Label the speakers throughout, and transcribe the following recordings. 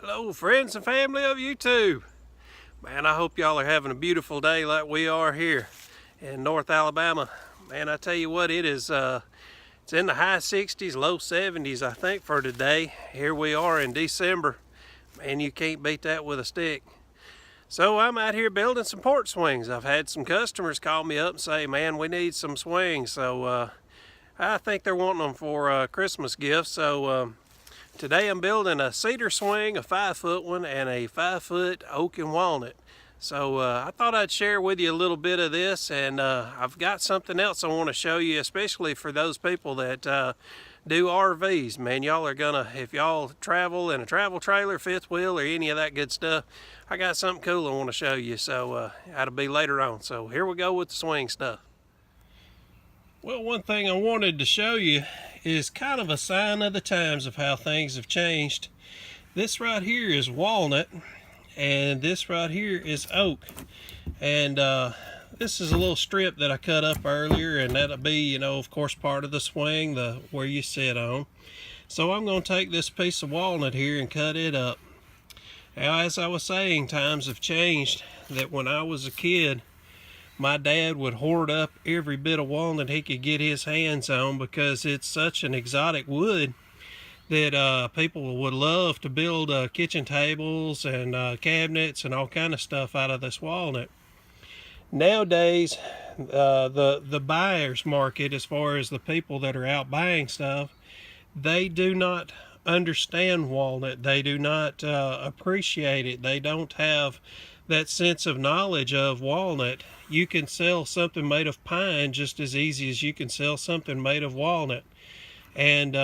Speaker 1: Hello friends and family of YouTube. Man, I hope y'all are having a beautiful day like we are here in North Alabama. Man, I tell you what, it's in the high 60s, low 70s I think for today. Here we are in December. Man, you can't beat that with a stick. So I'm out here building some porch swings. I've had some customers call me up and say, man, we need some swings. So I think they're wanting them for Christmas gifts. So today I'm building a cedar swing, a 5-foot one, and a 5-foot oak and walnut. So I thought I'd share with you a little bit of this, and I've got something else I want to show you, especially for those people that do RVs. Man, y'all are gonna, if y'all travel in a travel trailer, fifth wheel, or any of that good stuff, I got something cool I want to show you. So that'll be later on. So here we go with the swing stuff. Well, one thing I wanted to show you is kind of a sign of the times of how things have changed. This right here is walnut, and this right here is oak. And this is a little strip that I cut up earlier, and that'll be, you know, of course, part of the swing, where you sit on. So I'm going to take this piece of walnut here and cut it up. Now, as I was saying, times have changed. That when I was a kid, my dad would hoard up every bit of walnut he could get his hands on because it's such an exotic wood that people would love to build kitchen tables and cabinets and all kind of stuff out of this walnut. Nowadays, the buyer's market, as far as the people that are out buying stuff, they do not understand walnut. They do not appreciate it. They don't have that sense of knowledge of walnut. You can sell something made of pine just as easy as you can sell something made of walnut. And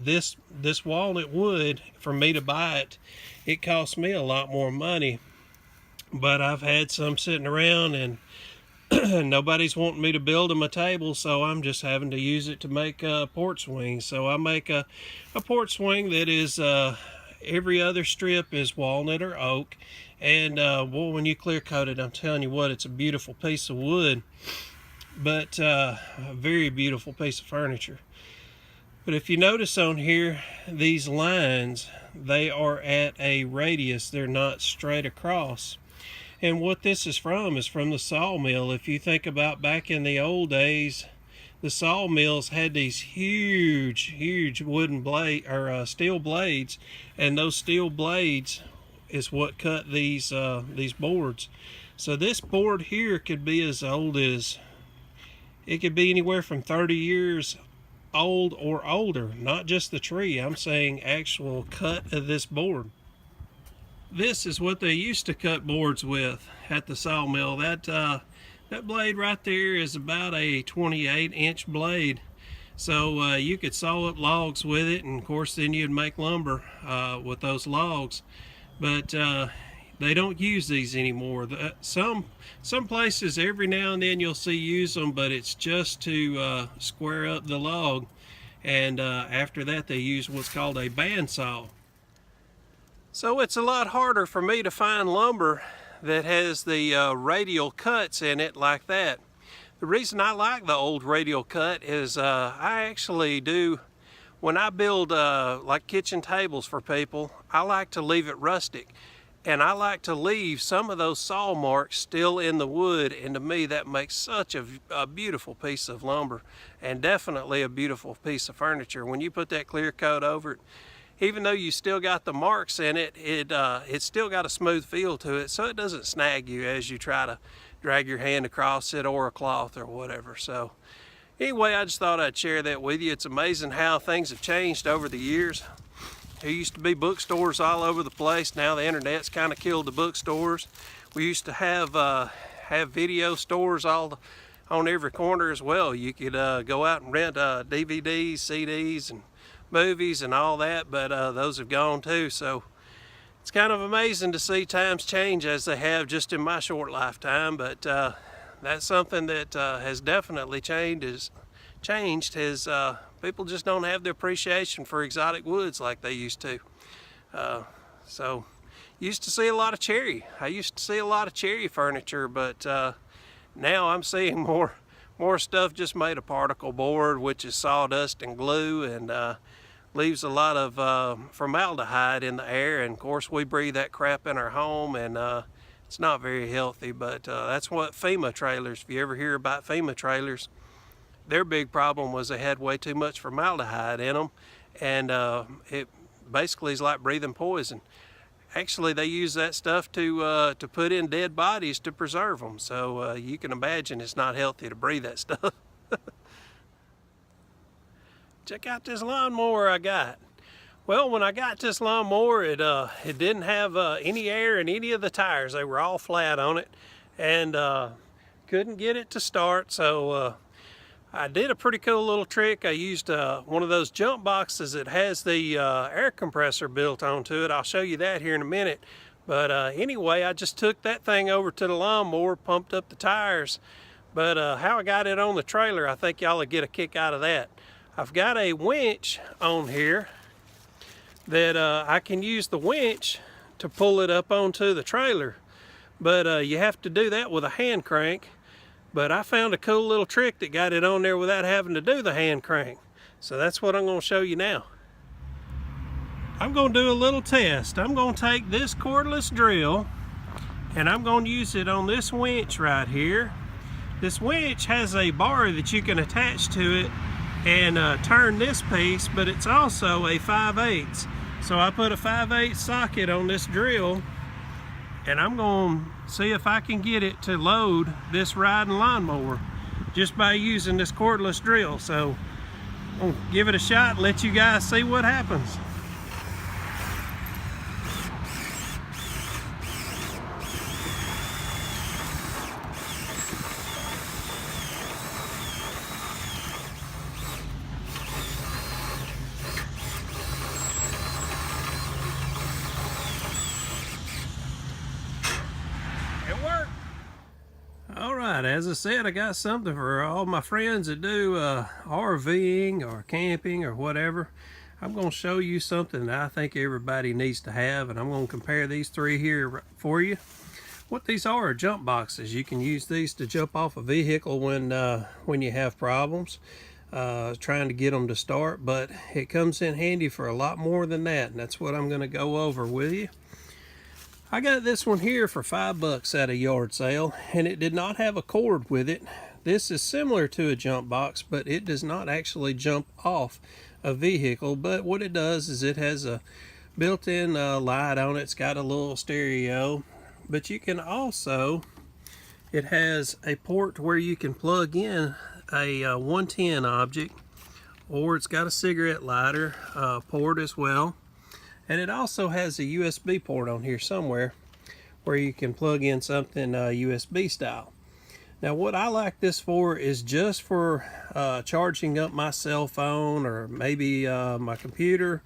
Speaker 1: this walnut wood, for me to buy it, it cost me a lot more money. But I've had some sitting around, and nobody's wanting me to build them a table, so I'm just having to use it to make porch swings. So I make a porch swing that is every other strip is walnut or oak. And well, when you clear coat it, I'm telling you what, it's a beautiful piece of wood, but a very beautiful piece of furniture. But if you notice on here, these lines, they are at a radius. They're not straight across. And what this is from the sawmill. If you think about back in the old days, the sawmills had these huge wooden blade or steel blades, and those steel blades is what cut these boards. So this board here could be as old as, it could be anywhere from 30 years old or older. Not just the tree, I'm saying actual cut of this board. This is what they used to cut boards with at the sawmill. That blade right there is about a 28-inch blade. So you could saw up logs with it, and of course then you'd make lumber with those logs. But they don't use these anymore. Some places every now and then you'll see use them, but it's just to square up the log. And after that they use what's called a bandsaw. So it's a lot harder for me to find lumber that has the radial cuts in it like that. The reason I like the old radial cut is I actually do, when I build like kitchen tables for people, I like to leave it rustic. And I like to leave some of those saw marks still in the wood, and to me that makes such a beautiful piece of lumber, and definitely a beautiful piece of furniture. When you put that clear coat over it, even though you still got the marks in it, it's still got a smooth feel to it, so it doesn't snag you as you try to drag your hand across it or a cloth or whatever. So anyway, I just thought I'd share that with you. It's amazing how things have changed over the years. There used to be bookstores all over the place. Now the internet's kind of killed the bookstores. We used to have video stores all on every corner as well. You could go out and rent DVDs, CDs, and movies and all that, but those have gone too. So it's kind of amazing to see times change as they have just in my short lifetime. But that's something that has definitely changed. People just don't have the appreciation for exotic woods like they used to. So used to see a lot of cherry. I used to see a lot of cherry furniture, but now I'm seeing more stuff just made of particle board, which is sawdust and glue, and leaves a lot of formaldehyde in the air, and of course we breathe that crap in our home, and it's not very healthy. But that's what FEMA trailers, if you ever hear about FEMA trailers, their big problem was they had way too much formaldehyde in them, and it basically is like breathing poison. Actually, they use that stuff to put in dead bodies to preserve them, so you can imagine it's not healthy to breathe that stuff. Check out this lawnmower I got. Well, when I got this lawnmower, it didn't have any air in any of the tires. They were all flat on it, and couldn't get it to start. So I did a pretty cool little trick. I used one of those jump boxes that has the air compressor built onto it. I'll show you that here in a minute. But anyway, I just took that thing over to the lawnmower, pumped up the tires. But how I got it on the trailer, I think y'all will get a kick out of that. I've got a winch on here that I can use the winch to pull it up onto the trailer, but you have to do that with a hand crank. But I found a cool little trick that got it on there without having to do the hand crank, so that's what I'm going to show you now. I'm going to do a little test. I'm going to take this cordless drill and I'm going to use it on this winch right here. This winch has a bar that you can attach to it and turn this piece, but it's also a 5/8. So I put a 5/8 socket on this drill, and I'm going to see if I can get it to load this riding lawnmower just by using this cordless drill. So I'm going to give it a shot and let you guys see what happens. Alright, as I said, I got something for all my friends that do RVing or camping or whatever. I'm going to show you something that I think everybody needs to have, and I'm going to compare these three here for you. What these are jump boxes. You can use these to jump off a vehicle when you have problems trying to get them to start, but it comes in handy for a lot more than that, and that's what I'm going to go over with you. I got this one here for $5 at a yard sale, and it did not have a cord with it. This is similar to a jump box, but it does not actually jump off a vehicle. But what it does is it has a built-in light on it. It's got a little stereo, but you can also, it has a port where you can plug in a 110 object, or it's got a cigarette lighter port as well. And it also has a USB port on here somewhere where you can plug in something USB style. Now what I like this for is just for charging up my cell phone or maybe my computer.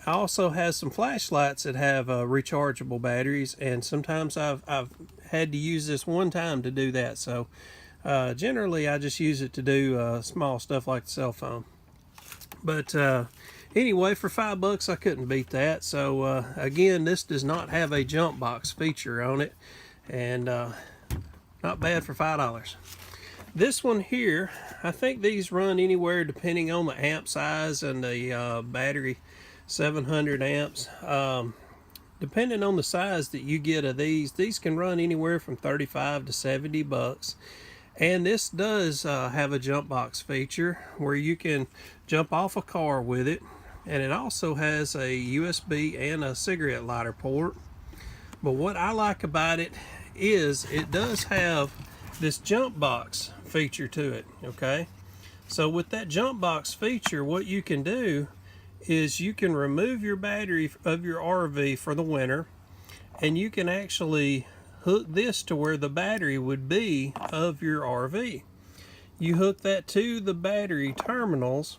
Speaker 1: I also has some flashlights that have rechargeable batteries, and sometimes I've had to use this one time to do that. So generally I just use it to do small stuff like the cell phone. But anyway, for $5 I couldn't beat that. So again, this does not have a jump box feature on it, and not bad for $5. This one here, I think these run anywhere depending on the amp size and the battery, 700 amps. Depending on the size that you get of these can run anywhere from $35 to $70. And this does have a jump box feature where you can jump off a car with it, and it also has a USB and a cigarette lighter port. But what I like about it is it does have this jump box feature to it. Okay, so with that jump box feature, what you can do is you can remove your battery of your RV for the winter, and you can actually hook this to where the battery would be of your RV. You hook that to the battery terminals,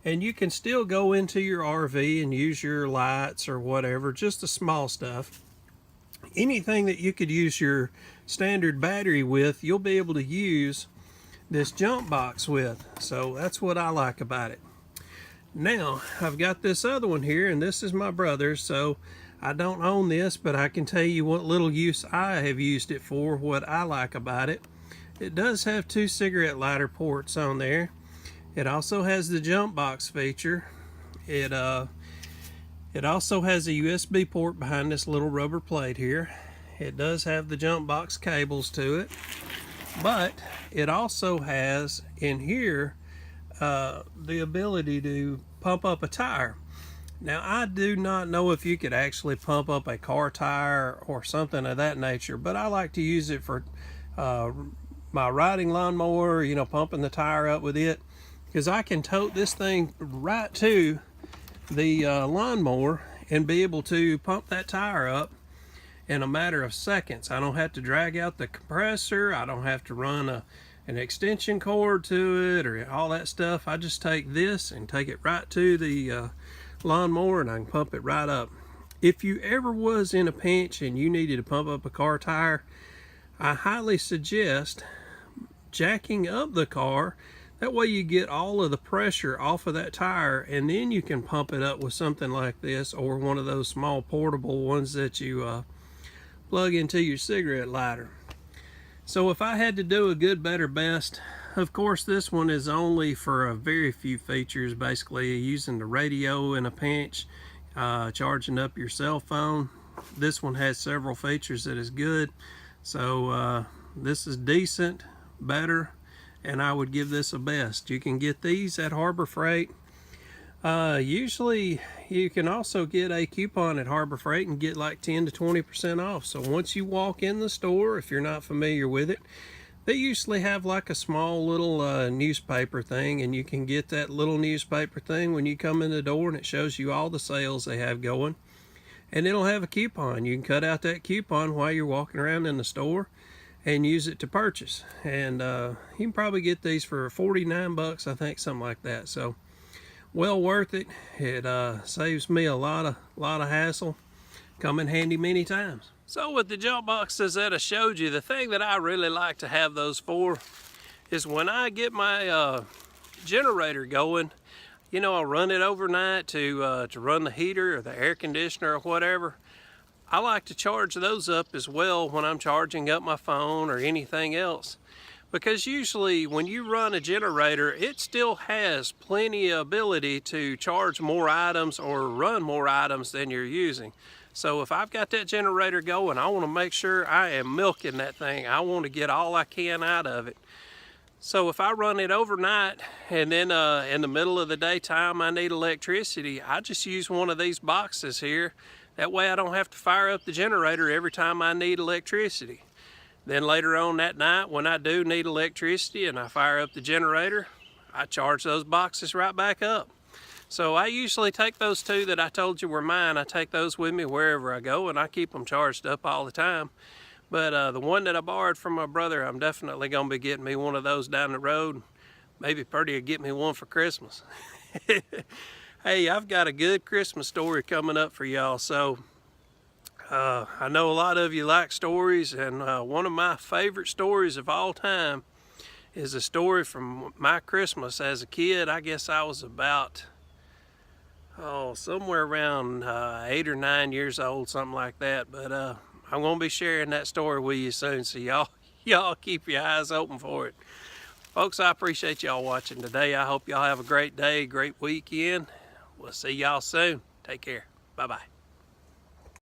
Speaker 1: and you can still go into your RV and use your lights or whatever, just the small stuff. Anything that you could use your standard battery with, you'll be able to use this jump box with. So that's what I like about it. Now I've got this other one here, and this is my brother's, so I don't own this, but I can tell you what little use I have used it for, what I like about it. It does have 2 cigarette lighter ports on there. It also has the jump box feature, It also has a USB port behind this little rubber plate here. It does have the jump box cables to it, but it also has in here the ability to pump up a tire. Now, I do not know if you could actually pump up a car tire or something of that nature, but I like to use it for my riding lawnmower, you know, pumping the tire up with it, because I can tote this thing right to the lawnmower and be able to pump that tire up in a matter of seconds. I don't have to drag out the compressor. I don't have to run an extension cord to it or all that stuff. I just take this and take it right to the lawnmower, and I can pump it right up. If you ever was in a pinch and you needed to pump up a car tire, I highly suggest jacking up the car. That way you get all of the pressure off of that tire, and then you can pump it up with something like this, or one of those small portable ones that you plug into your cigarette lighter. So if I had to do a good, better, best, of course this one is only for a very few features, basically using the radio in a pinch, charging up your cell phone. This one has several features that is good. So this is decent, better, and I would give this a best. You can get these at Harbor Freight. Usually you can also get a coupon at Harbor Freight and get like 10 to 20% off. So once you walk in the store, if you're not familiar with it, they usually have like a small little newspaper thing, and you can get that little newspaper thing when you come in the door, and it shows you all the sales they have going. And it'll have a coupon. You can cut out that coupon while you're walking around in the store and use it to purchase. And you can probably get these for 49 bucks, I think, something like that. So well worth it. It saves me a lot of hassle. Come in handy many times. So with the jump boxes that I showed you, the thing that I really like to have those for is when I get my generator going, you know, I'll run it overnight to run the heater or the air conditioner or whatever. I like to charge those up as well when I'm charging up my phone or anything else. Because usually when you run a generator, it still has plenty of ability to charge more items or run more items than you're using. So if I've got that generator going, I want to make sure I am milking that thing. I want to get all I can out of it. So if I run it overnight and then in the middle of the daytime I need electricity, I just use one of these boxes here. That way I don't have to fire up the generator every time I need electricity. Then later on that night, when I do need electricity and I fire up the generator, I charge those boxes right back up. So I usually take those two that I told you were mine, I take those with me wherever I go, and I keep them charged up all the time. But the one that I borrowed from my brother, I'm definitely going to be getting me one of those down the road. Maybe Purdy will get me one for Christmas. Hey, I've got a good Christmas story coming up for y'all. So I know a lot of you like stories, and one of my favorite stories of all time is a story from my Christmas as a kid. I guess I was about, somewhere around 8 or 9 years old, something like that. But I'm going to be sharing that story with you soon, so y'all keep your eyes open for it. Folks, I appreciate y'all watching today. I hope y'all have a great day, great weekend. We'll see y'all soon. Take care. Bye-bye.